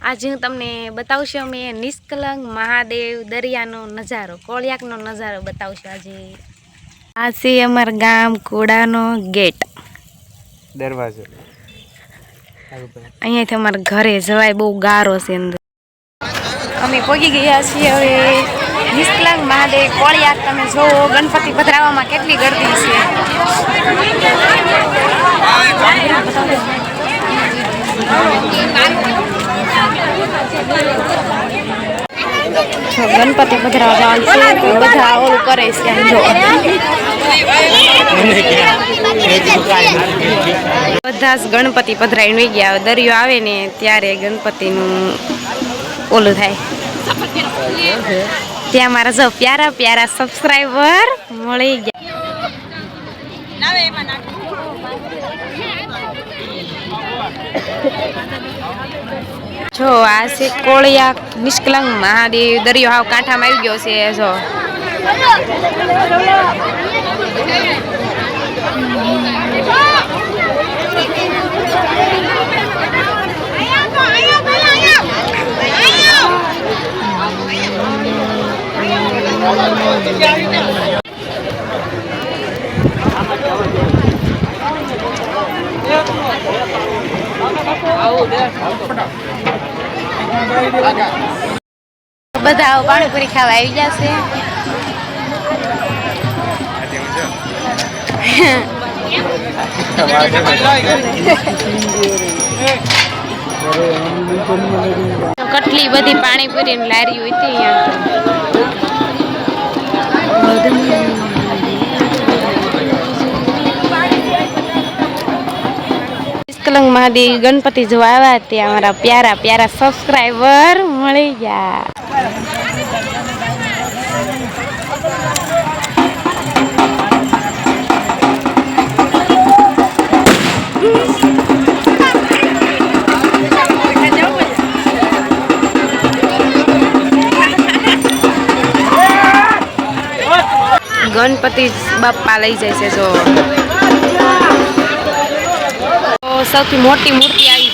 આજે હું તમને બતાવશું અમે નિષ્કલંક મહાદેવ દરિયાનો નજારો, કોળિયાકનો નજારો બતાવશું આજે. આ છે અમારા ગામ કોડાનો ગેટ, દરવાજો. અહીંયાથી અમારા ઘરે જવાય, બહુ ગારો છે અંદર. અમે પહોંચી ગયા છીએ હવે નિષ્કલંક મહાદેવ કોળિયાક. તમે જોવો ગણપતિ પધરાવવામાં કેટલી ગર્દી છે. ગણપતિ પધરાવવા જવાનું છે તો બધા ઓલું કરે છે. જો બધા જ ગણપતિ પધરાવીને વહી ગયા. દરિયો આવે ને ત્યારે ગણપતિનું ઓલું થાય. ત્યાં મારા જો પ્યારા પ્યારા સબસ્ક્રાઈબર મળી ગયા. જો આ છે કોળિયાક નિષ્કલંક મહાદેવ. દરિયો હાવ કાંઠામાં આવી ગયો છે. જો બધા પાણીપુરી ખાવા આવી જશે. કેટલી બધી પાણીપુરી ની લારી હોય હતી નિષ્કલંક મહાદેવ ગણપતિ જોવા આવ્યા ત્યાં અમારા પ્યારા પ્યારા સબસ્ક્રાઈબર મળી ગયા. ગણપતિ બાપ્પા લઈ જાય છે. જો સૌથી મોટી મૂર્તિ આવી